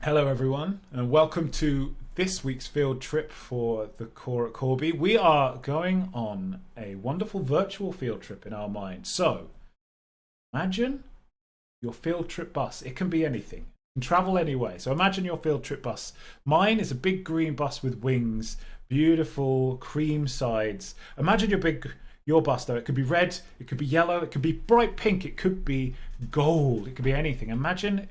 Hello everyone and welcome to this week's field trip for the Corps at Corby. We are going on a wonderful virtual field trip in our mind. So imagine your field trip bus. It can be anything. You can travel anyway. So imagine your field trip bus. Mine is a big green bus with wings, beautiful cream sides. Imagine your bus though. It could be red, it could be yellow, it could be bright pink, it could be gold, it could be anything. Imagine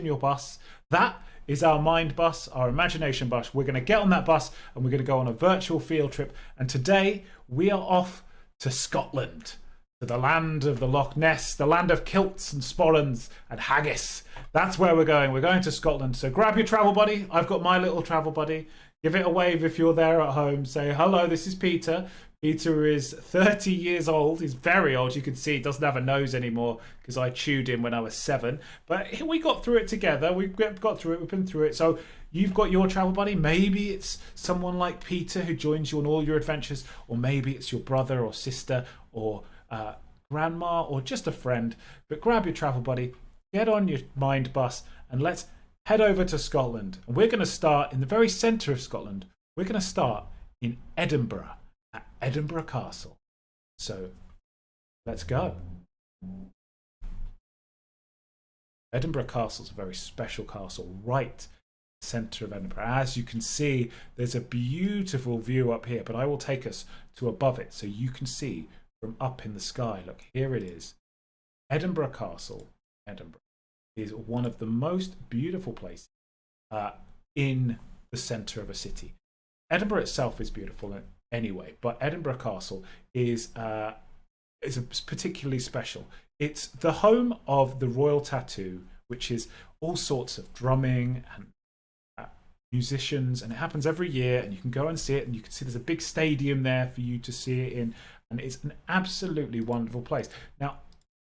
your bus. That is our mind bus, our imagination bus. We're going to get on that bus and we're going to go on a virtual field trip. And today we are off to Scotland, to the land of the Loch Ness, the land of kilts and sporrans and haggis. That's where we're going. We're going to Scotland. So grab your travel buddy. I've got my little travel buddy. Give it a wave if you're there at home. Say, hello, this is Peter. Peter is 30 years old. He's very old. You can see he doesn't have a nose anymore because I chewed him when I was 7. But we got through it together. We've got through it. We've been through it. So you've got your travel buddy. Maybe it's someone like Peter who joins you on all your adventures. Or maybe it's your brother or sister or grandma or just a friend. But grab your travel buddy. Get on your mind bus and let's head over to Scotland. And we're going to start in the very centre of Scotland. We're going to start in Edinburgh. At Edinburgh Castle. So let's go. Edinburgh Castle is a very special castle right in the centre of Edinburgh. As you can see, there's a beautiful view up here, but I will take us to above it so you can see from up in the sky. Look, here it is. Edinburgh Castle, Edinburgh, is one of the most beautiful places in the centre of a city. Edinburgh itself is beautiful anyway, but Edinburgh Castle is particularly special. It's the home of the Royal Tattoo, which is all sorts of drumming and musicians, and it happens every year, and you can go and see it, and you can see there's a big stadium there for you to see it in, and it's an absolutely wonderful place. Now,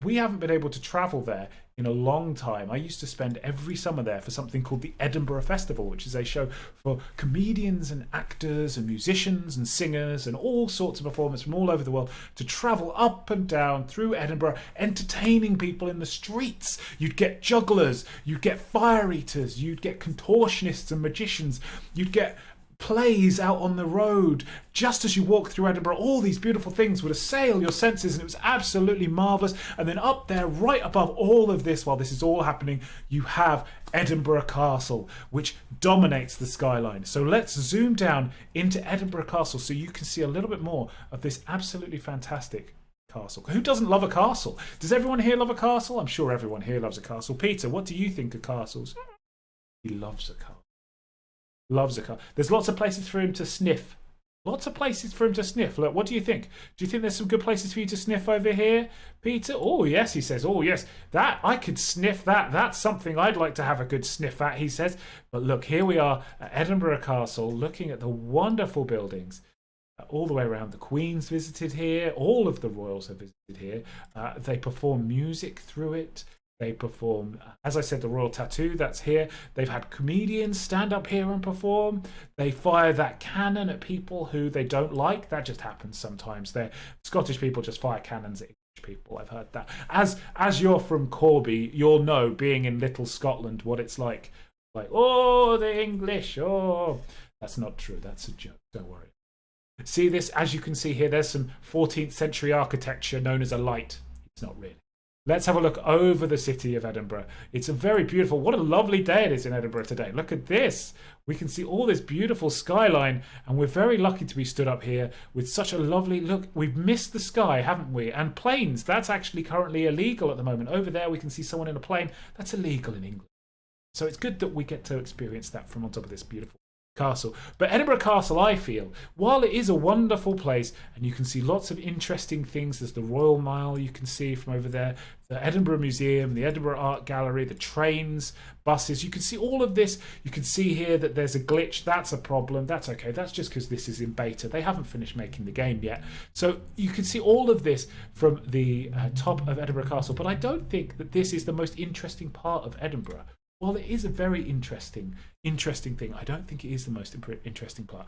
we haven't been able to travel there in a long time. I used to spend every summer there for something called the Edinburgh Festival, which is a show for comedians and actors and musicians and singers and all sorts of performers from all over the world to travel up and down through Edinburgh, entertaining people in the streets. You'd get jugglers, you'd get fire eaters, you'd get contortionists and magicians, you'd get plays out on the road. Just as you walk through Edinburgh, all these beautiful things would assail your senses, and it was absolutely marvellous. And then up there, right above all of this, while this is all happening, you have Edinburgh Castle, which dominates the skyline. So let's zoom down into Edinburgh Castle so you can see a little bit more of this absolutely fantastic castle. Who doesn't love a castle? Does everyone here love a castle? I'm sure everyone here loves a castle. Peter, what do you think of castles? He loves a castle. Loves a car. There's lots of places for him to sniff. Lots of places for him to sniff. Look, what do you think? Do you think there's some good places for you to sniff over here, Peter? Oh, yes, he says. Oh, yes. That, I could sniff that. That's something I'd like to have a good sniff at, he says. But look, here we are at Edinburgh Castle, looking at the wonderful buildings all the way around. The Queen's visited here. All of the royals have visited here. They perform music through it. They perform, as I said, the Royal Tattoo, that's here. They've had comedians stand up here and perform. They fire that cannon at people who they don't like. That just happens sometimes. Scottish people just fire cannons at English people. I've heard that. As you're from Corby, you'll know, being in little Scotland, what it's like. Like, oh, the English, oh. That's not true. That's a joke. Don't worry. See this? As you can see here, there's some 14th century architecture known as a light. It's not really. Let's have a look over the city of Edinburgh. It's a very beautiful, what a lovely day it is in Edinburgh today. Look at this. We can see all this beautiful skyline, and we're very lucky to be stood up here with such a lovely look. We've missed the sky, haven't we? And planes, that's actually currently illegal at the moment. Over there, we can see someone in a plane. That's illegal in England. So it's good that we get to experience that from on top of this beautiful castle. But Edinburgh Castle, I feel, while it is a wonderful place, and you can see lots of interesting things, there's the Royal Mile you can see from over there, the Edinburgh Museum, the Edinburgh Art Gallery, the trains, buses, you can see all of this. You can see here that there's a glitch. That's a problem. That's okay. That's just because this is in beta. They haven't finished making the game yet. So you can see all of this from the top of Edinburgh Castle, but I don't think that this is the most interesting part of Edinburgh. While it is a very interesting thing, I don't think it is the most interesting part.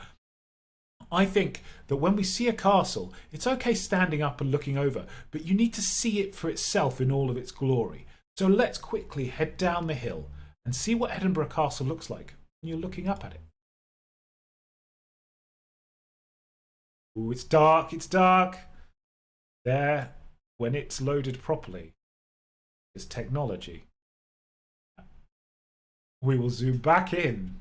I think that when we see a castle, it's okay standing up and looking over, but you need to see it for itself in all of its glory. So let's quickly head down the hill and see what Edinburgh Castle looks like when you're looking up at it. Ooh, it's dark, it's dark. There, when it's loaded properly, is technology. We will zoom back in.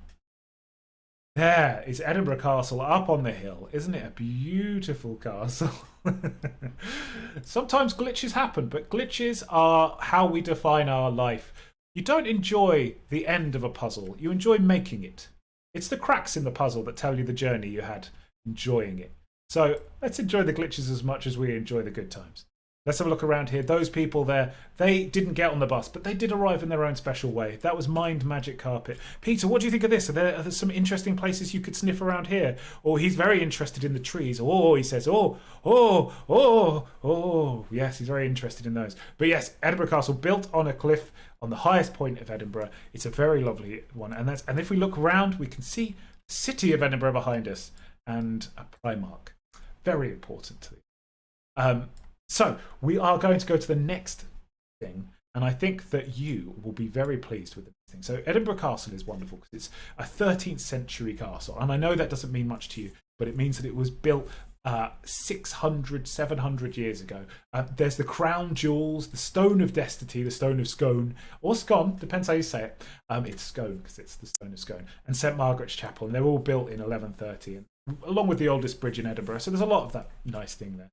There is Edinburgh Castle up on the hill. Isn't it a beautiful castle? Sometimes glitches happen, but glitches are how we define our life. You don't enjoy the end of a puzzle. You enjoy making it. It's the cracks in the puzzle that tell you the journey you had enjoying it. So let's enjoy the glitches as much as we enjoy the good times. Let's have a look around here. Those people there, they didn't get on the bus, but they did arrive in their own special way. That was Mind Magic Carpet. Peter, what do you think of this? Are there some interesting places you could sniff around here? Or he's very interested in the trees. Oh, he says, oh. Yes, he's very interested in those. But yes, Edinburgh Castle, built on a cliff on the highest point of Edinburgh. It's a very lovely one. And if we look around, we can see the city of Edinburgh behind us and a Primark. Very important to me. So we are going to go to the next thing, and I think that you will be very pleased with this thing. So Edinburgh Castle is wonderful because it's a 13th century castle, and I know that doesn't mean much to you, but it means that it was built 600, 700 years ago. There's the crown jewels, the stone of destiny, the stone of Scone, or Scone, depends how you say it. It's Scone because it's the stone of Scone, and St Margaret's Chapel, and they're all built in 1130, and along with the oldest bridge in Edinburgh. So there's a lot of that nice thing there.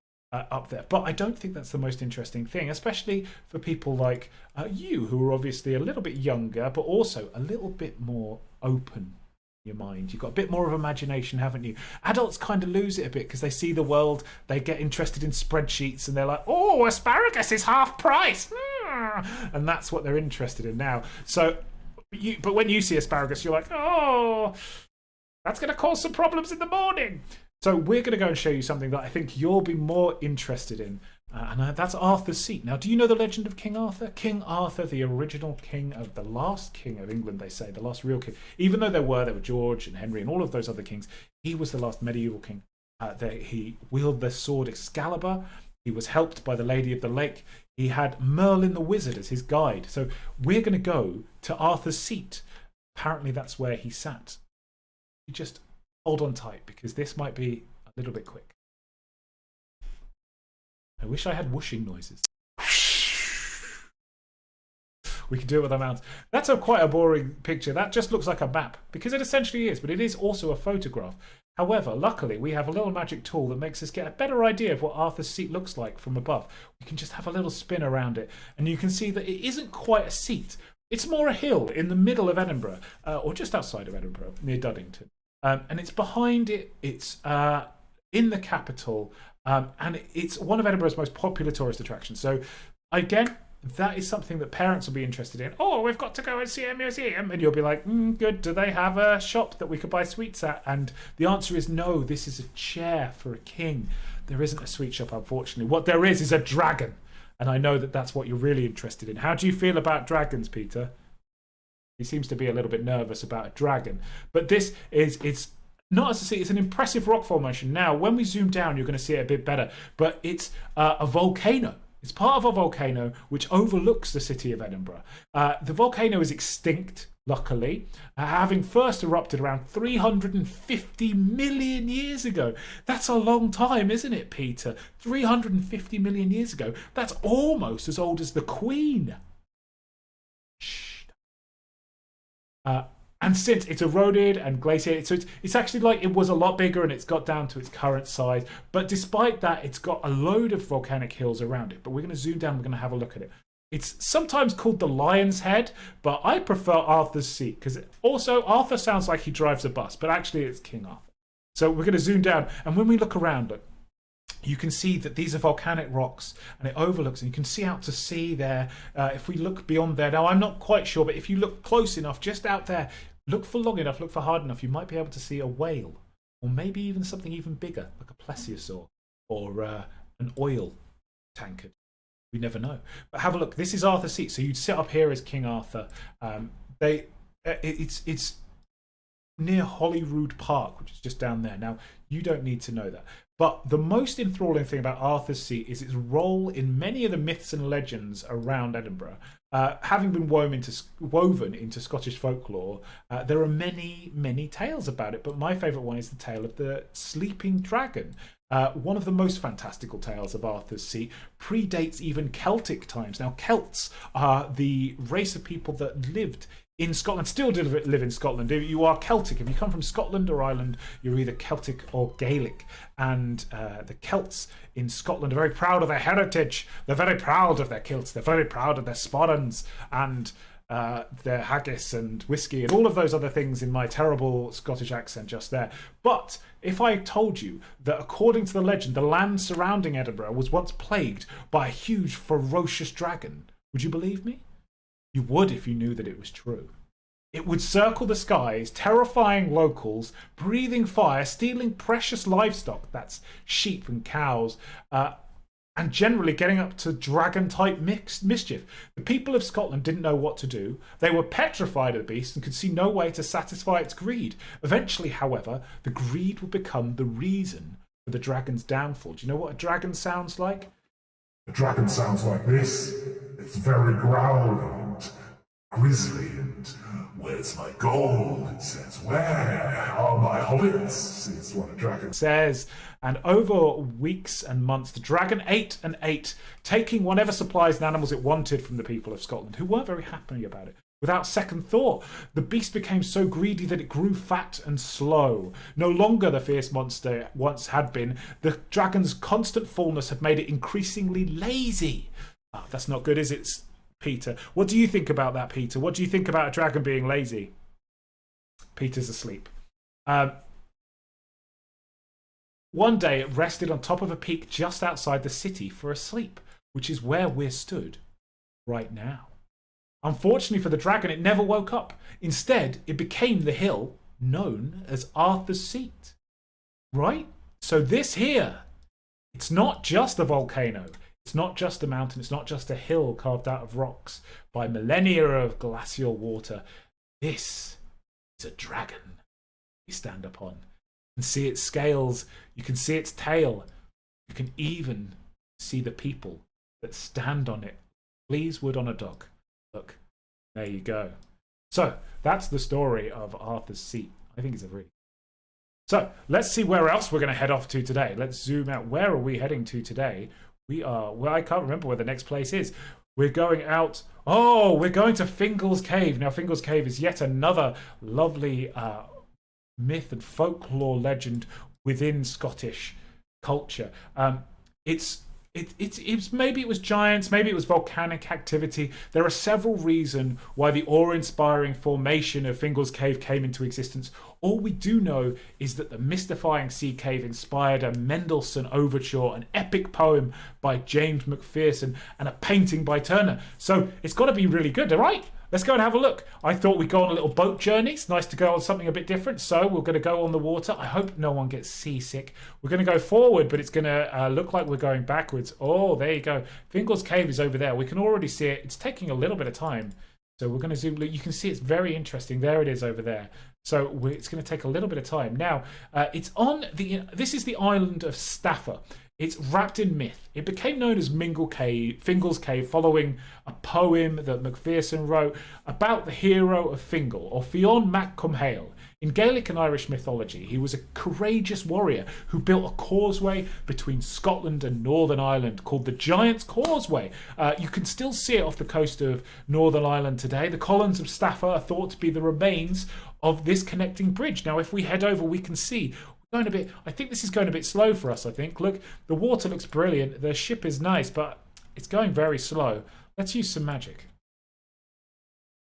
Up there, but I don't think that's the most interesting thing, especially for people like you, who are obviously a little bit younger but also a little bit more open in your mind. You've got a bit more of imagination, haven't you? Adults kind of lose it a bit because they see the world, they get interested in spreadsheets, and they're like, oh, asparagus is half price, and that's what they're interested in now. So but when you see asparagus, you're like, oh, that's going to cause some problems in the morning. So we're going to go and show you something that I think you'll be more interested in, and that's Arthur's Seat. Now, do you know the legend of King Arthur? King Arthur, the original king of the last king of England, they say, the last real king. Even though there were George and Henry and all of those other kings, he was the last medieval king. He wielded the sword Excalibur. He was helped by the Lady of the Lake. He had Merlin the Wizard as his guide. So we're going to go to Arthur's Seat. Apparently that's where he sat. You just hold on tight, because this might be a little bit quick. I wish I had whooshing noises. We can do it with our mouths. That's quite a boring picture. That just looks like a map, because it essentially is, but it is also a photograph. However, luckily, we have a little magic tool that makes us get a better idea of what Arthur's Seat looks like from above. We can just have a little spin around it, and you can see that it isn't quite a seat. It's more a hill in the middle of Edinburgh, or just outside of Edinburgh, near Duddington. And it's behind it, it's in the capital, and it's one of Edinburgh's most popular tourist attractions. So again, that is something that parents will be interested in. Oh, we've got to go and see a museum. And you'll be like, good, do they have a shop that we could buy sweets at? And the answer is no, this is a chair for a king. There isn't a sweet shop, unfortunately. What there is a dragon. And I know that that's what you're really interested in. How do you feel about dragons, Peter? He seems to be a little bit nervous about a dragon. But this is, it's not as I see, it's an impressive rock formation. Now, when we zoom down, you're going to see it a bit better. But it's a volcano. It's part of a volcano which overlooks the city of Edinburgh. The volcano is extinct, luckily, having first erupted around 350 million years ago. That's a long time, isn't it, Peter? 350 million years ago. That's almost as old as the Queen. Shh. And since it's eroded and glaciated, so it's actually like it was a lot bigger and it's got down to its current size. But despite that, it's got a load of volcanic hills around it. But we're going to zoom down, we're going to have a look at it. It's sometimes called the Lion's Head, but I prefer Arthur's Seat, because also Arthur sounds like he drives a bus, but actually it's King Arthur. So we're going to zoom down, and when we look around, look, you can see that these are volcanic rocks, and it overlooks, and you can see out to sea there. If we look beyond there, now I'm not quite sure, but if you look close enough, just out there, look for long enough, look for hard enough, you might be able to see a whale, or maybe even something even bigger, like a plesiosaur, or an oil tankard. We never know. But have a look. This is Arthur's Seat. So you'd sit up here as King Arthur. It's near Holyrood Park, which is just down there. Now, you don't need to know that. But the most enthralling thing about Arthur's Seat is its role in many of the myths and legends around Edinburgh. having been woven into Scottish folklore, there are many, many tales about it. But my favourite one is the tale of the sleeping dragon. One of the most fantastical tales of Arthur's Seat predates even Celtic times. Now, Celts are the race of people that lived in Scotland, still do live in Scotland. If you are Celtic, if you come from Scotland or Ireland, you're either Celtic or Gaelic. And the Celts in Scotland are very proud of their heritage. They're very proud of their kilts. They're very proud of their sporrans and their haggis and whiskey and all of those other things in my terrible Scottish accent just there. But if I told you that according to the legend, the land surrounding Edinburgh was once plagued by a huge ferocious dragon, would you believe me? You would if you knew that it was true. It would circle the skies, terrifying locals, breathing fire, stealing precious livestock, that's sheep and cows, and generally getting up to dragon-type mischief. The people of Scotland didn't know what to do. They were petrified of the beast and could see no way to satisfy its greed. Eventually, however, the greed would become the reason for the dragon's downfall. Do you know what a dragon sounds like? A dragon sounds like this. It's very growly and grisly and where's my gold? It says, where are my hobbits? Is what a dragon says. And over weeks and months, the dragon ate and ate, taking whatever supplies and animals it wanted from the people of Scotland, who weren't very happy about it. Without second thought, the beast became so greedy that it grew fat and slow. No longer the fierce monster it once had been, the dragon's constant fullness had made it increasingly lazy. Oh, that's not good, is it, Peter? What do you think about that, Peter? What do you think about a dragon being lazy? Peter's asleep. One day it rested on top of a peak just outside the city for a sleep, which is where we're stood right now. Unfortunately for the dragon, it never woke up. Instead, it became the hill known as Arthur's Seat. Right? So this here, it's not just a volcano. It's not just a mountain. It's not just a hill carved out of rocks by millennia of glacial water. This is a dragon you stand upon. You can see its scales. You can see its tail. You can even see the people that stand on it. Fleas would on a dog. Look, there you go. So that's the story of Arthur's Seat. I think it's a really... So let's see where else we're going to head off to today. Let's zoom out. Where are we heading to today? We are... Well, I can't remember where the next place is. We're going out... Oh, we're going to Fingels Cave. Now, Fingels Cave is yet another lovely myth and folklore legend within Scottish culture. It's maybe it was giants, maybe it was volcanic activity. There are several reasons why the awe-inspiring formation of Fingels Cave came into existence. All we do know is that the mystifying sea cave inspired a Mendelssohn overture, an epic poem by James Macpherson, and a painting by Turner. So it's got to be really good, all right? Let's go and have a look. I thought we'd go on a little boat journey. It's nice to go on something a bit different. So we're going to go on the water. I hope no one gets seasick. We're going to go forward, but it's going to look like we're going backwards. Oh, there you go. Fingels Cave is over there. We can already see it. It's taking a little bit of time. So we're going to zoom. You can see it's very interesting. There it is over there. So it's going to take a little bit of time. Now, it's on the... This is the island of Staffa. It's wrapped in myth. It became known as Fingels Cave following a poem that Macpherson wrote about the hero of Fingal, or Fionn Mac Cumhaill. In Gaelic and Irish mythology, he was a courageous warrior who built a causeway between Scotland and Northern Ireland called the Giant's Causeway. You can still see it off the coast of Northern Ireland today. The columns of Staffa are thought to be the remains of this connecting bridge. Now, if we head over, we can see... I think this is going a bit slow for us, I think. Look, the water looks brilliant. The ship is nice, but it's going very slow. Let's use some magic.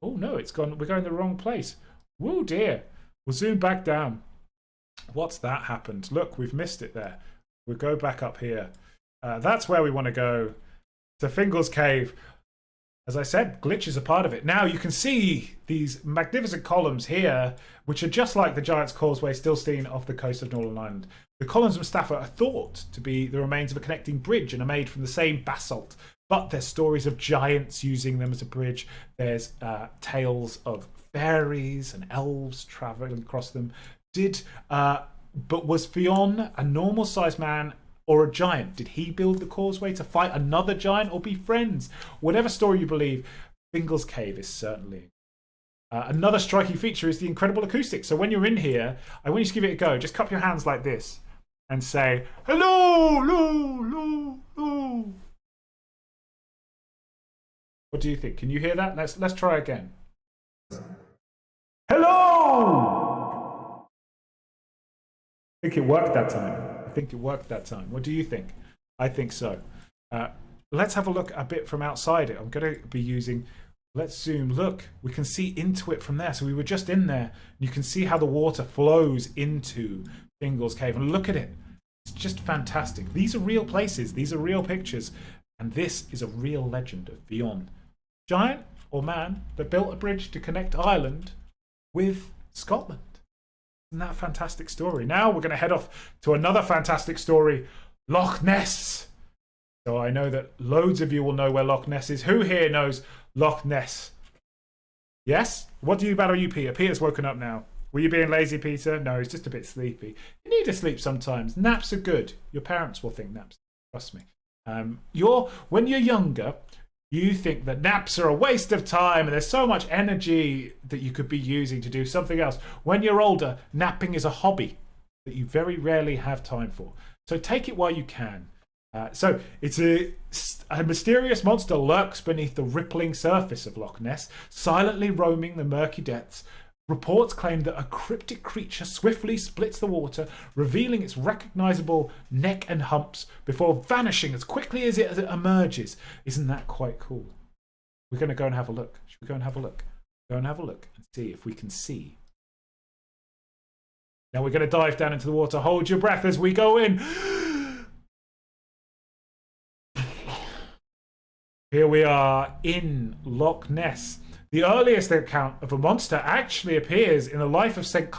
Oh, no, it's gone. We're going the wrong place. Woo, dear. We'll zoom back down. What's that happened? Look, we've missed it there. We'll go back up here. That's where we want to go. To Fingels Cave. As I said, glitches are part of it. Now you can see these magnificent columns here, which are just like the Giant's Causeway still seen off the coast of Northern Ireland. The columns of Staffa are thought to be the remains of a connecting bridge and are made from the same basalt. But there's stories of giants using them as a bridge. There's tales of fairies and elves travelling across them. But was Fionn a normal-sized man or a giant? Did he build the causeway to fight another giant or be friends? Whatever story you believe, Fingels Cave is certainly. Another striking feature is the incredible acoustics. So when you're in here, I want you to give it a go. Just cup your hands like this and say, hello, hello, hello, hello. What do you think? Can you hear that? Let's try again. Hello! I think it worked that time. What do you think? I think so. Let's have a look a bit from outside it. I'm going to be using... Let's zoom. Look, we can see into it from there. So we were just in there. You can see how the water flows into Fingels Cave. And look at it. It's just fantastic. These are real places. These are real pictures. And this is a real legend of Fionn. Giant or man that built a bridge to connect Ireland with Scotland. Isn't that a fantastic story? Now we're going to head off to another fantastic story, Loch Ness. So I know that loads of you will know where Loch Ness is. Who here knows Loch Ness? Yes? What about you, Peter? Peter's woken up now. Were you being lazy, Peter? No, he's just a bit sleepy. You need to sleep sometimes. Naps are good. Your parents will think naps. Trust me. When you're younger, you think that naps are a waste of time and there's so much energy that you could be using to do something else. When you're older, napping is a hobby that you very rarely have time for. So take it while you can. So it's a mysterious monster lurks beneath the rippling surface of Loch Ness, silently roaming the murky depths. Reports claim that a cryptic creature swiftly splits the water, revealing its recognizable neck and humps before vanishing as quickly as it emerges. Isn't that quite cool? We're going to go and have a look. Should we go and have a look? Go and have a look and see if we can see. Now we're going to dive down into the water. Hold your breath as we go in. Here we are in Loch Ness. The earliest account of a monster actually appears in the life of St.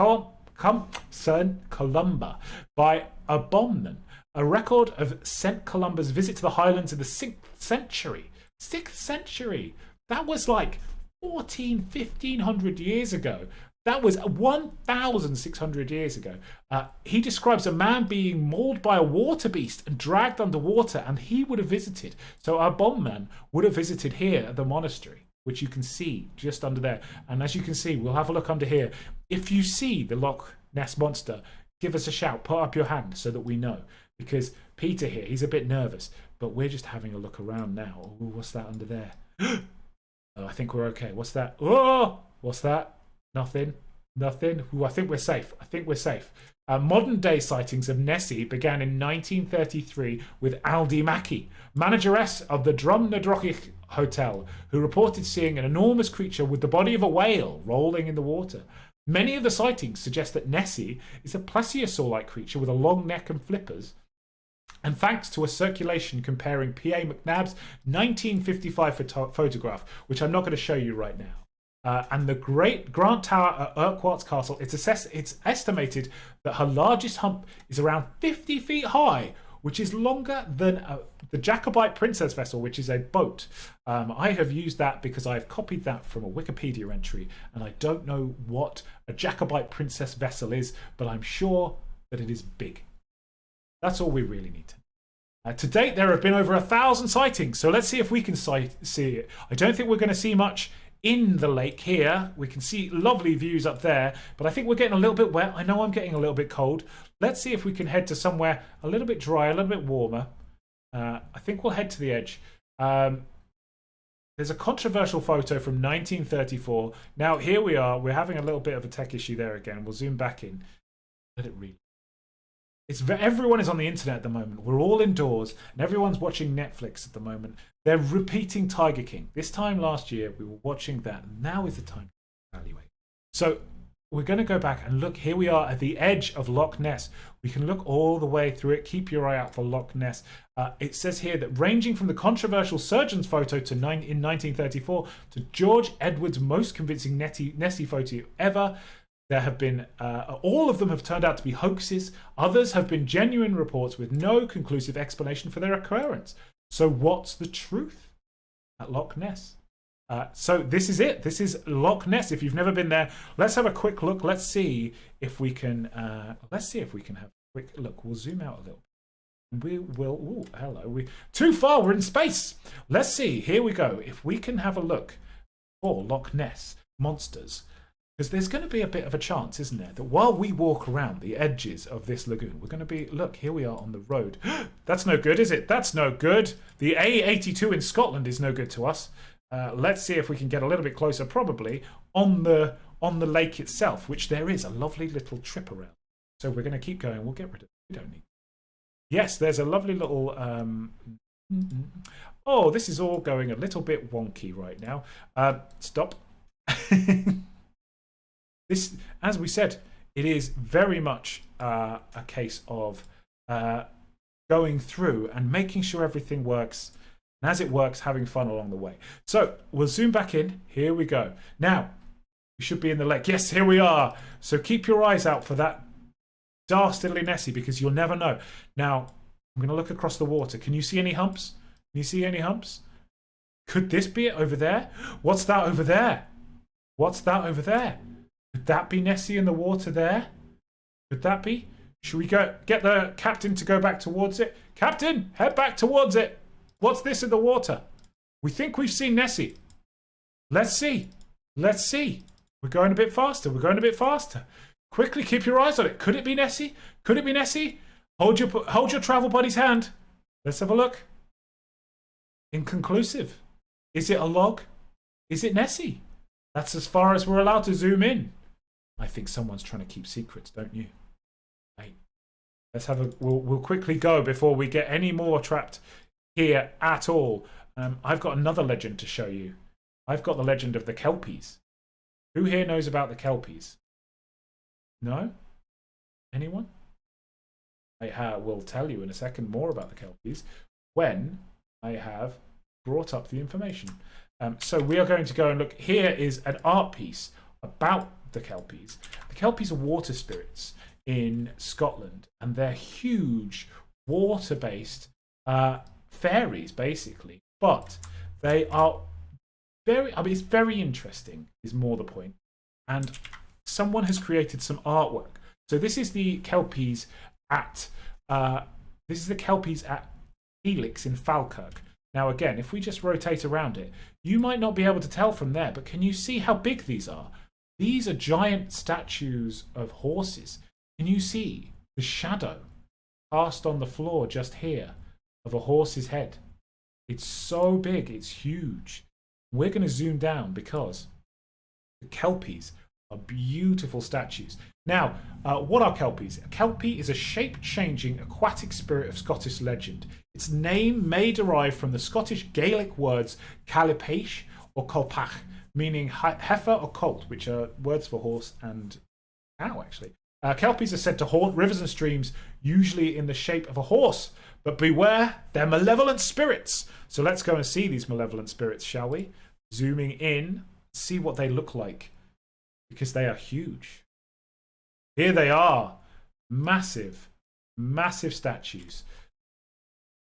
Columba by a Bomman, a record of St. Columba's visit to the Highlands in the 6th century. 6th century! That was like 1500 years ago. That was 1,600 years ago. He describes a man being mauled by a water beast and dragged underwater, and he would have visited. So our Bomman would have visited here at the monastery, which you can see just under there. And as you can see, we'll have a look under here. If you see the Loch Ness monster, give us a shout, put up your hand so that we know. Because Peter here, he's a bit nervous, but we're just having a look around now. Oh, what's that under there? Oh, I think we're okay. What's that? Oh, what's that? Nothing. Ooh, I think we're safe. Modern day sightings of Nessie began in 1933 with Aldi Mackey, manageress of the Drumnadrochich Hotel, who reported seeing an enormous creature with the body of a whale rolling in the water. Many of the sightings suggest that Nessie is a plesiosaur-like creature with a long neck and flippers. And thanks to a circulation comparing P.A. McNabb's 1955 photograph, which I'm not going to show you right now, and the Great Grant Tower at Urquhart's Castle, it's estimated that her largest hump is around 50 feet high, which is longer than the Jacobite Princess vessel, which is a boat. I have used that because I've copied that from a Wikipedia entry, and I don't know what a Jacobite Princess vessel is, but I'm sure that it is big. That's all we really need to know. To date, there have been over 1,000 sightings, so let's see if we can see it. I don't think we're going to see much in the lake here. We can see lovely views up there, but I think we're getting a little bit wet. I know I'm getting a little bit cold. Let's see if we can head to somewhere a little bit dry, a little bit warmer. I think we'll head to the edge. There's a controversial photo from 1934. Now, here we are. We're having a little bit of a tech issue there again. We'll zoom back in. Let it read. Everyone is on the internet at the moment. We're all indoors, and everyone's watching Netflix at the moment. They're repeating Tiger King. This time last year, we were watching that. Now is the time to evaluate. So we're going to go back and look. Here we are at the edge of Loch Ness. We can look all the way through it. Keep your eye out for Loch Ness. It says here that ranging from the controversial surgeon's photo in 1934 to George Edwards' most convincing Nessie photo ever, there have been, all of them have turned out to be hoaxes. Others have been genuine reports with no conclusive explanation for their occurrence. So what's the truth at Loch Ness? So this is it. This is Loch Ness. If you've never been there, let's have a quick look. Let's see if we can. Have a quick look. We'll zoom out a little. We will. Oh, hello. Too far. We're in space. Let's see. Here we go. If we can have a look. or Loch Ness monsters. Because there's going to be a bit of a chance, isn't there, that while we walk around the edges of this lagoon, we're going to be, look, here we are on the road. That's no good, is it? That's no good. The A82 in Scotland is no good to us. Let's see if we can get a little bit closer, probably on the lake itself, which there is a lovely little trip around. So we're going to keep going. We'll get rid of it. We don't need. Yes, there's a lovely little. Oh, this is all going a little bit wonky right now. Stop. This, as we said, it is very much a case of going through and making sure everything works. And as it works, having fun along the way. So we'll zoom back in. Here we go. Now, we should be in the lake. Yes, here we are. So keep your eyes out for that dastardly Nessie, because you'll never know. Now, I'm going to look across the water. Can you see any humps? Can you see any humps? Could this be it over there? What's that over there? What's that over there? Could that be Nessie in the water there? Could that be? Should we go get the captain to go back towards it? Captain, head back towards it. What's this in the water? We think we've seen Nessie. Let's see. Let's see. We're going a bit faster. We're going a bit faster. Quickly, keep your eyes on it. Could it be Nessie? Could it be Nessie? Hold your travel buddy's hand. Let's have a look. Inconclusive. Is it a log? Is it Nessie? That's as far as we're allowed to zoom in. I think someone's trying to keep secrets, don't you? Hey, let's have a. We'll quickly go before we get any more trapped here at all. I've got another legend to show you. I've got the legend of the Kelpies. Who here knows about the Kelpies? No? Anyone? I will tell you in a second more about the Kelpies when I have brought up the information. So we are going to go and look. Here is an art piece about the Kelpies. The Kelpies are water spirits in Scotland, and they're huge water-based fairies, basically. But they are it's very interesting, is more the point. And someone has created some artwork. So this is the Kelpies at Helix in Falkirk. Now again, if we just rotate around it, you might not be able to tell from there, but can you see how big these are? These are giant statues of horses. Can you see the shadow cast on the floor just here of a horse's head? It's so big, it's huge. We're going to zoom down because the Kelpies are beautiful statues. Now, what are Kelpies? A Kelpie is a shape-changing aquatic spirit of Scottish legend. Its name may derive from the Scottish Gaelic words callipaish or colpach, meaning heifer or colt, which are words for horse and cow, actually. Kelpies are said to haunt rivers and streams, usually in the shape of a horse. But beware, they're malevolent spirits. So let's go and see these malevolent spirits, shall we? Zooming in, see what they look like, because they are huge. Here they are. Massive, massive statues.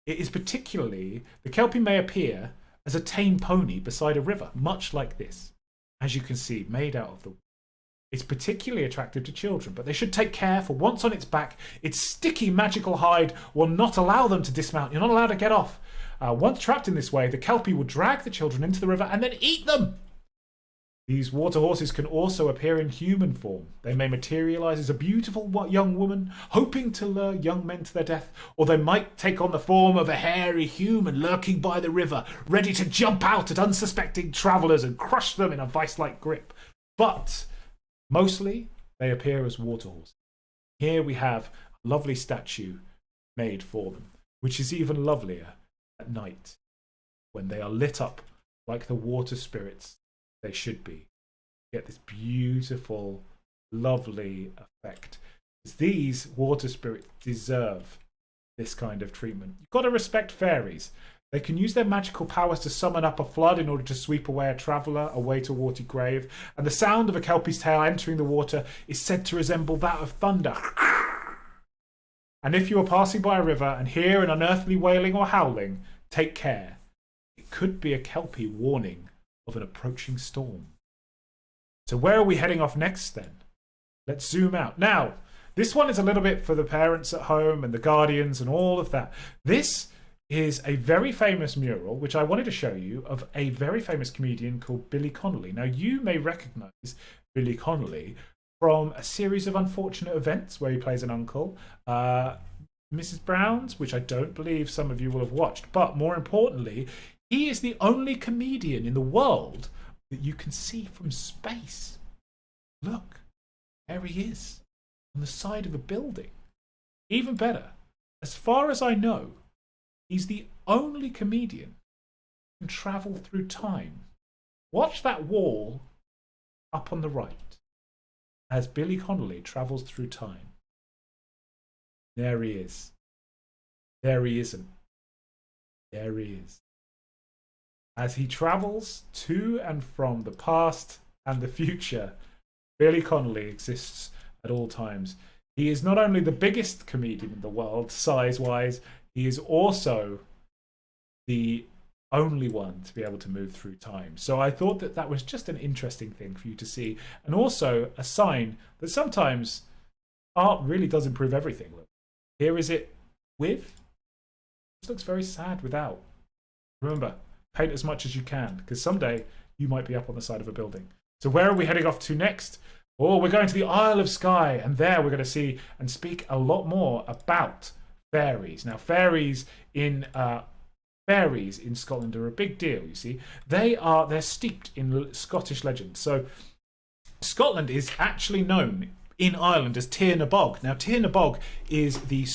It is particularly, the Kelpie may appear as a tame pony beside a river, much like this, as you can see, made out of the. It's particularly attractive to children, but they should take care, for once on its back, its sticky magical hide will not allow them to dismount. You're not allowed to get off. Once trapped in this way, the Kelpie will drag the children into the river and then eat them. These water horses can also appear in human form. They may materialize as a beautiful young woman, hoping to lure young men to their death, or they might take on the form of a hairy human lurking by the river, ready to jump out at unsuspecting travelers and crush them in a vice-like grip. But mostly, they appear as water horses. Here we have a lovely statue made for them, which is even lovelier at night when they are lit up like the water spirits they should be. Get this beautiful, lovely effect. These water spirits deserve this kind of treatment. You've got to respect fairies. They can use their magical powers to summon up a flood in order to sweep away a traveller away to a watery grave. And the sound of a Kelpie's tail entering the water is said to resemble that of thunder. And if you are passing by a river and hear an unearthly wailing or howling, take care. It could be a Kelpie warning of an approaching storm. So where are we heading off next then? Let's zoom out. Now, this one is a little bit for the parents at home and the guardians and all of that. This is a very famous mural, which I wanted to show you, of a very famous comedian called Billy Connolly. Now, you may recognise Billy Connolly from a series of unfortunate events where he plays an uncle, Mrs. Brown's, which I don't believe some of you will have watched. But more importantly, he is the only comedian in the world that you can see from space. Look, there he is, on the side of a building. Even better, as far as I know, he's the only comedian who can travel through time. Watch that wall up on the right as Billy Connolly travels through time. There he is. There he isn't. There he is. As he travels to and from the past and the future, Billy Connolly exists at all times. He is not only the biggest comedian in the world, size-wise, he is also the only one to be able to move through time. So I thought that that was just an interesting thing for you to see, and also a sign that sometimes art really does improve everything. Look, here is it with. This looks very sad without. Remember, paint as much as you can, because someday you might be up on the side of a building. So where are we heading off to next? Oh, we're going to the Isle of Skye, and there we're going to see and speak a lot more about fairies. Now, fairies in Scotland are a big deal. You see, they're steeped in Scottish legend. So Scotland is actually known in Ireland as Tir na Bog. Now, Tir na Bog is the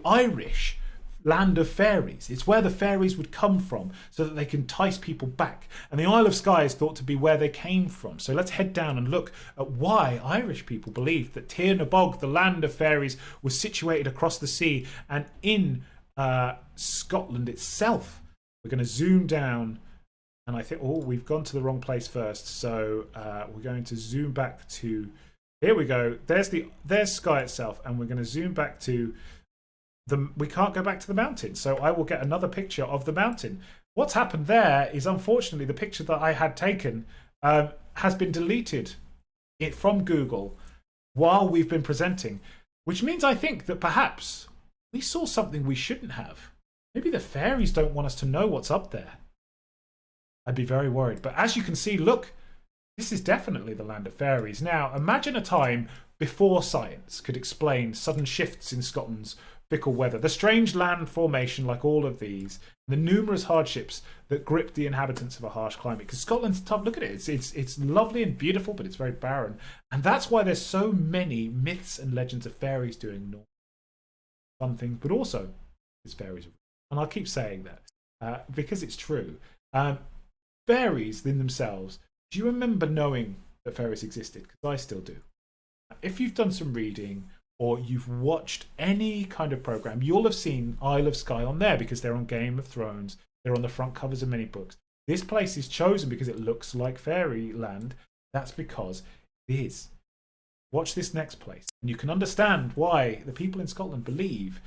Irish land of fairies. It's where the fairies would come from so that they can entice people back. And the Isle of Skye is thought to be where they came from. So let's head down and look at why Irish people believed that Tir na Bog, the land of fairies, was situated across the sea and in Scotland itself. We're going to zoom down, and I think, we've gone to the wrong place first. So we're going to zoom back to, here we go. There's Skye itself, and we're going to zoom back to we can't go back to the mountain, so I will get another picture of the mountain. What's happened there is, unfortunately, the picture that I had taken has been deleted from Google while we've been presenting, which means I think that perhaps we saw something we shouldn't have. Maybe the fairies don't want us to know what's up there. I'd be very worried. But as you can see, look, this is definitely the land of fairies. Now, imagine a time before science could explain sudden shifts in Scotland's fickle weather, the strange land formation like all of these, the numerous hardships that grip the inhabitants of a harsh climate. Because Scotland's tough. Look at it. It's lovely and beautiful, but it's very barren. And that's why there's so many myths and legends of fairies doing fun things, but also it's fairies. And I'll keep saying that because it's true. Fairies in themselves, do you remember knowing that fairies existed? Because I still do. If you've done some reading or you've watched any kind of program, you'll have seen Isle of Skye on there because they're on Game of Thrones. They're on the front covers of many books. This place is chosen because it looks like fairyland. That's because it is. Watch this next place, and you can understand why the people in Scotland believe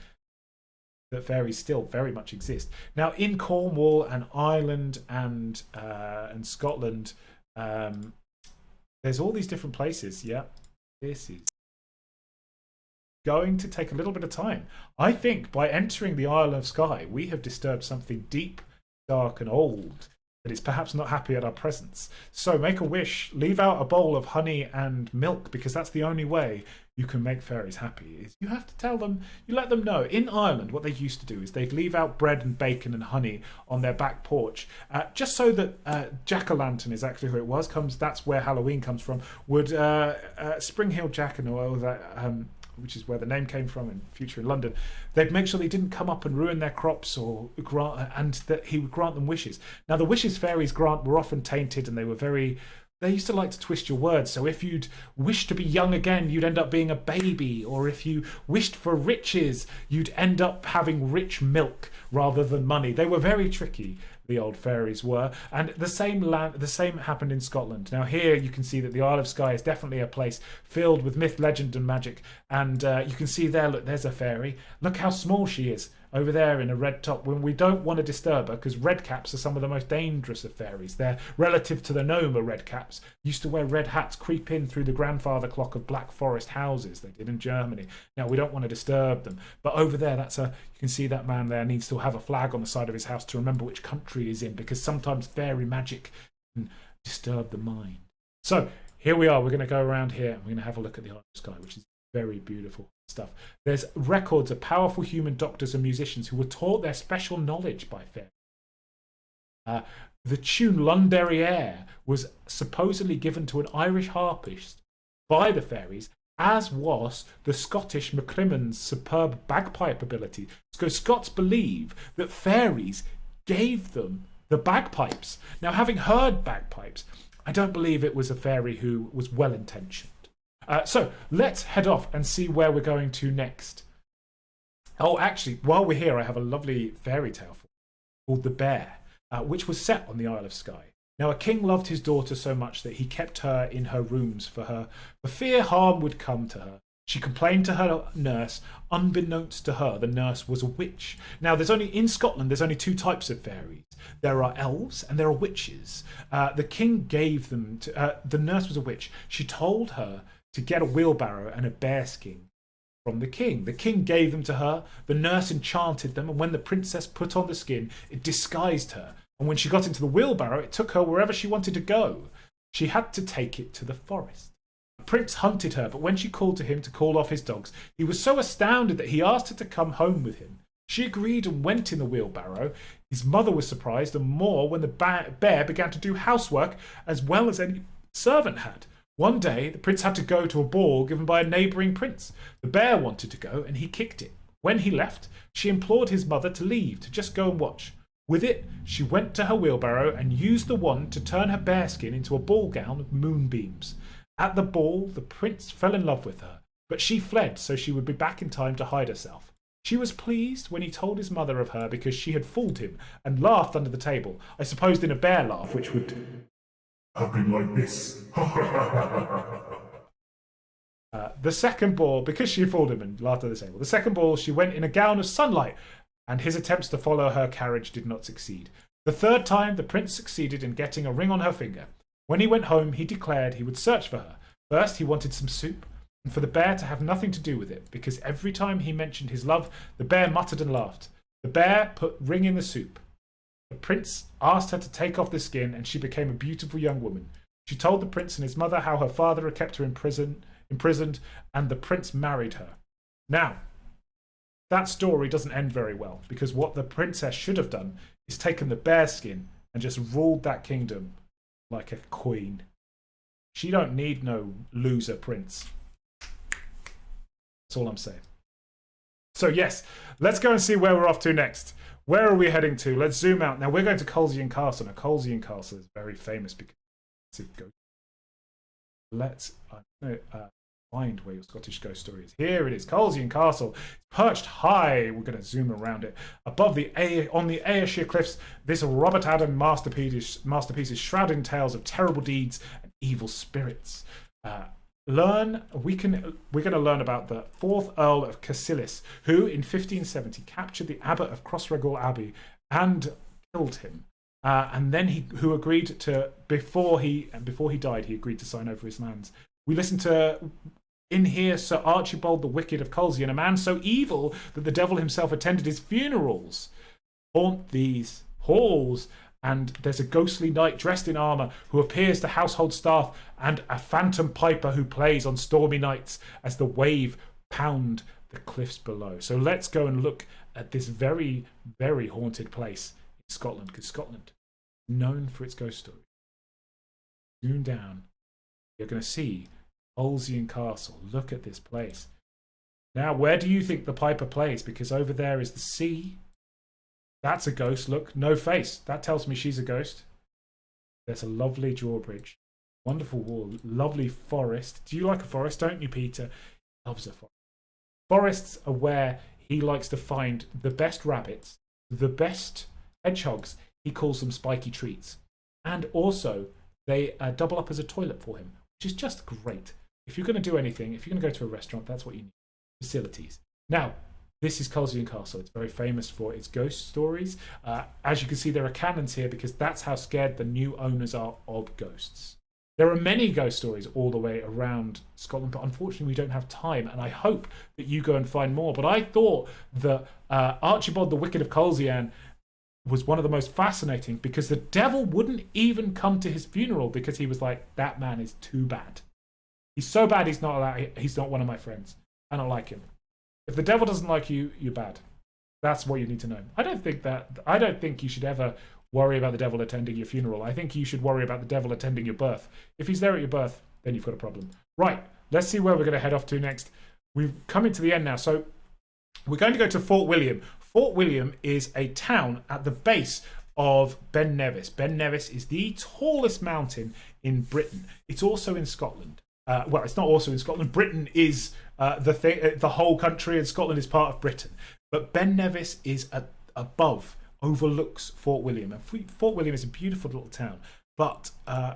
that fairies still very much exist. Now, in Cornwall and Ireland and Scotland, there's all these different places. Yeah, this is going to take a little bit of time. I think by entering the Isle of Skye, we have disturbed something deep, dark, and old that is perhaps not happy at our presence. So make a wish, leave out a bowl of honey and milk, because that's the only way you can make fairies happy. Is you have to tell them, you let them know. In Ireland, what they used to do is they'd leave out bread and bacon and honey on their back porch, just so that Jack-o'-lantern is actually who it was. That's where Halloween comes from. Would Spring Hill Jack and all that, which is where the name came from in future in London, they'd make sure they didn't come up and ruin their crops and that he would grant them wishes. Now, the wishes fairies grant were often tainted, and they used to like to twist your words. So if you'd wish to be young again, you'd end up being a baby. Or if you wished for riches, you'd end up having rich milk rather than money. They were very tricky, the old fairies were. And the same happened in Scotland. Now here you can see that the Isle of Skye is definitely a place filled with myth, legend and magic. And you can see there, look, there's a fairy. Look how small she is. over there in a red top when we don't want to disturb her, because red caps are some of the most dangerous of fairies. They're relative to the gnome are red caps. Used to wear red hats, creep in through the grandfather clock of Black Forest houses. They did in Germany. Now, we don't want to disturb them. But over there, you can see that man there needs to have a flag on the side of his house to remember which country he's in, because sometimes fairy magic can disturb the mind. So here we are. We're going to go around here and we're going to have a look at the Isle of Skye, which is very beautiful stuff. There's records of powerful human doctors and musicians who were taught their special knowledge by fairies. The tune Lun Derriere was supposedly given to an Irish harpist by the fairies, as was the Scottish MacCrimmon's superb bagpipe ability. So Scots believe that fairies gave them the bagpipes. Now, having heard bagpipes, I don't believe it was a fairy who was well-intentioned. So let's head off and see where we're going to next. Oh, actually, while we're here, I have a lovely fairy tale called The Bear, which was set on the Isle of Skye. Now, a king loved his daughter so much that he kept her in her rooms for fear harm would come to her. She complained to her nurse. Unbeknownst to her, the nurse was a witch. Now, in Scotland, there's only two types of fairies. There are elves and there are witches. The king gave them to... the nurse was a witch. She told her to get a wheelbarrow and a bearskin from the king. The king gave them to her. The nurse enchanted them, and when the princess put on the skin, it disguised her. And when she got into the wheelbarrow, it took her wherever she wanted to go. She had to take it to the forest. The prince hunted her, but when she called to him to call off his dogs, he was so astounded that he asked her to come home with him. She agreed and went in the wheelbarrow. His mother was surprised and more when the bear began to do housework as well as any servant had. One day, the prince had to go to a ball given by a neighbouring prince. The bear wanted to go, and he kicked it. When he left, she implored his mother to leave, to just go and watch. With it, she went to her wheelbarrow and used the wand to turn her bearskin into a ball gown of moonbeams. At the ball, the prince fell in love with her, but she fled so she would be back in time to hide herself. She was pleased when he told his mother of her because she had fooled him, and laughed under the table, I supposed in a bear laugh, which would... have been like this. The second ball, because she fooled him and laughed at the table, the second ball she went in a gown of sunlight, and his attempts to follow her carriage did not succeed. The third time, the prince succeeded in getting a ring on her finger. When he went home, he declared he would search for her. First, he wanted some soup, and for the bear to have nothing to do with it, because every time he mentioned his love, the bear muttered and laughed. The bear put ring in the soup. The prince asked her to take off the skin, and she became a beautiful young woman. She told the prince and his mother how her father had kept her imprisoned, and the prince married her. Now, that story doesn't end very well, because what the princess should have done is taken the bear skin and just ruled that kingdom like a queen. She don't need no loser prince. That's all I'm saying. So yes, let's go and see where we're off to next. Where are we heading to? Let's zoom out. Now we're going to Olsen Castle. Now Olsen Castle is very famous because it's a ghost. Let's find where your Scottish ghost story is. Here it is, Olsen Castle. Perched high, we're going to zoom around it. Above on the Ayrshire cliffs, this Robert Adam masterpiece is shrouding tales of terrible deeds and evil spirits. We're going to learn about the 4th Earl of Cassilis, who in 1570 captured the abbot of Crossregall Abbey and killed him. And then who agreed to, before he died, he agreed to sign over his lands. We listen to, in here, Sir Archibald the Wicked of Colesien, a man so evil that the devil himself attended his funerals, haunt these halls. And there's a ghostly knight dressed in armour who appears to household staff, and a phantom piper who plays on stormy nights as the wave pound the cliffs below. So let's go and look at this very, very haunted place in Scotland, because Scotland is known for its ghost story. Zoom down. You're going to see Olsen Castle. Look at this place. Now, where do you think the piper plays? Because over there is the sea. That's a ghost. Look, no face. That tells me she's a ghost. There's a lovely drawbridge. Wonderful wall. Lovely forest. Do you like a forest, don't you, Peter? He loves a forest. Forests are where he likes to find the best rabbits, the best hedgehogs. He calls them spiky treats. And also, they double up as a toilet for him, which is just great. If you're going to do anything, if you're going to go to a restaurant, that's what you need. Facilities. Now, This is Olsen Castle. It's very famous for its ghost stories. As you can see, there are cannons here because that's how scared the new owners are of ghosts. There are many ghost stories all the way around Scotland, but unfortunately we don't have time, and I hope that you go and find more. But I thought that Archibald the Wicked of Colzian was one of the most fascinating because the devil wouldn't even come to his funeral because he was like, that man is too bad. He's so bad he's not one of my friends. I don't like him. If the devil doesn't like you, you're bad. That's what you need to know. I don't think you should ever worry about the devil attending your funeral. I think you should worry about the devil attending your birth. If he's there at your birth, then you've got a problem. Right, let's see where we're going to head off to next. We've come into the end now, so we're going to go to Fort William. Fort William is a town at the base of Ben Nevis. Ben Nevis is the tallest mountain in Britain. It's also in Scotland. Well, it's not also in Scotland. Britain is the whole country, and Scotland is part of Britain. But Ben Nevis is above, overlooks Fort William. And Fort William is a beautiful little town. But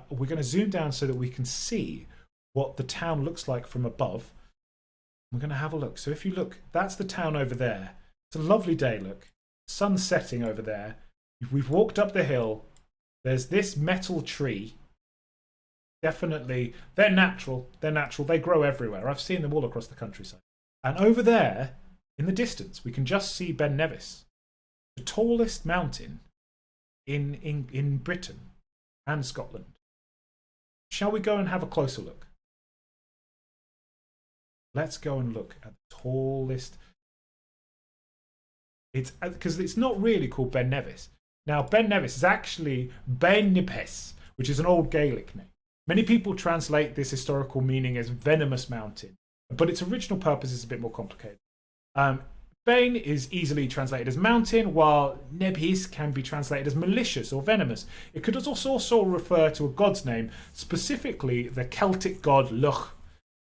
we're going to zoom down so that we can see what the town looks like from above. We're going to have a look. So if you look, that's the town over there. It's a lovely day, look. Sun setting over there. We've walked up the hill. There's this metal tree. Definitely, they're natural. They're natural. They grow everywhere. I've seen them all across the countryside. And over there, in the distance, we can just see Ben Nevis, the tallest mountain in Britain and Scotland. Shall we go and have a closer look? Let's go and look at the tallest. It's because it's not really called Ben Nevis. Now, Ben Nevis is actually Ben Nipes, which is an old Gaelic name. Many people translate this historical meaning as venomous mountain, but its original purpose is a bit more complicated. Bane is easily translated as mountain, while Nebhis can be translated as malicious or venomous. It could also refer to a god's name, specifically the Celtic god Loch,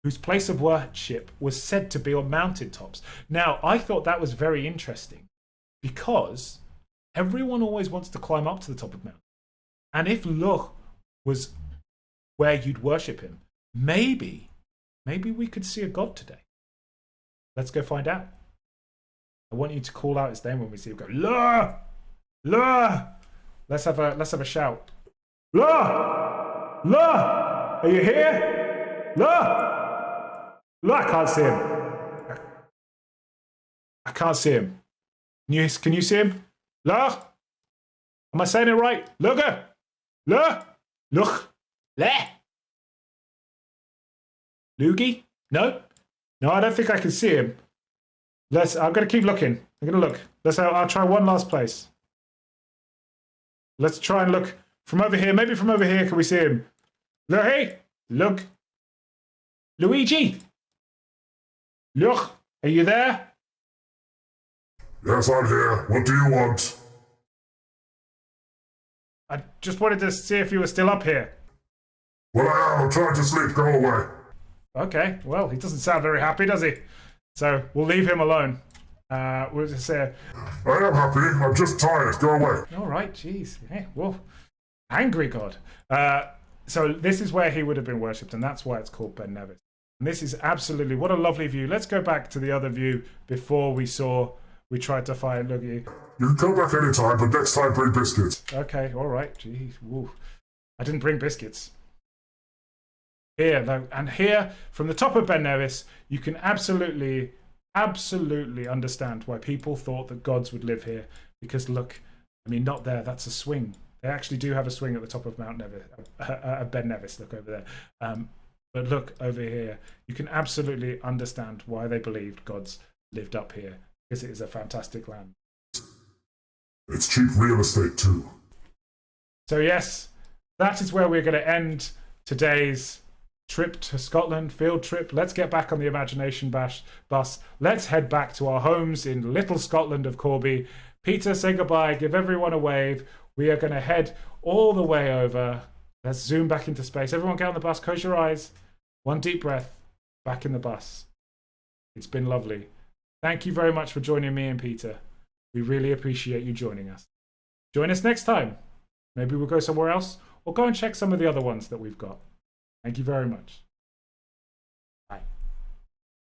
whose place of worship was said to be on mountaintops. Now, I thought that was very interesting because everyone always wants to climb up to the top of the mountain. And if Loch was where you'd worship him, maybe we could see a god today. Let's go find out. I want you to call out his name when we see him. Go, La! La! Let's have a shout. La! La! Are you here? La! La! I can't see him. I can't see him. Can you see him? La! Am I saying it right? Lugger! La! Look! Le! Loogie? No? No, I don't think I can see him. I'm going to keep looking. I'm going to look. I'll try one last place. Let's try and look from over here. Maybe from over here, can we see him? Hey, look. Luigi. Look, are you there? Yes, I'm here. What do you want? I just wanted to see if you were still up here. Well, I am. I'm trying to sleep. Go away. Okay, well, he doesn't sound very happy, does he? So we'll leave him alone. We'll just say, I am happy. I'm just tired. Go away. All right, jeez. Hey, well, angry god. So this is where he would have been worshipped, and that's why it's called Ben Nevis. And this is absolutely, what a lovely view. Let's go back to the other view before we tried to find Luggy. You can come back anytime, but next time bring biscuits. Okay, all right. Jeez, woo. I didn't bring biscuits. Here, though, and here, from the top of Ben Nevis, you can absolutely understand why people thought that gods would live here. Because look, I mean, not there, that's a swing. They actually do have a swing at the top of Mount Nevis, Ben Nevis, look over there. But look over here, you can absolutely understand why they believed gods lived up here. Because it is a fantastic land. It's cheap real estate too. So yes, that is where we're going to end today's trip to Scotland, field trip. Let's get back on the imagination bus. Let's head back to our homes in little Scotland of Corby. Peter, say goodbye. Give everyone a wave. We are going to head all the way over. Let's zoom back into space. Everyone get on the bus. Close your eyes. One deep breath. Back in the bus. It's been lovely. Thank you very much for joining me and Peter. We really appreciate you joining us. Join us next time. Maybe we'll go somewhere else or go and check some of the other ones that we've got. Thank you very much.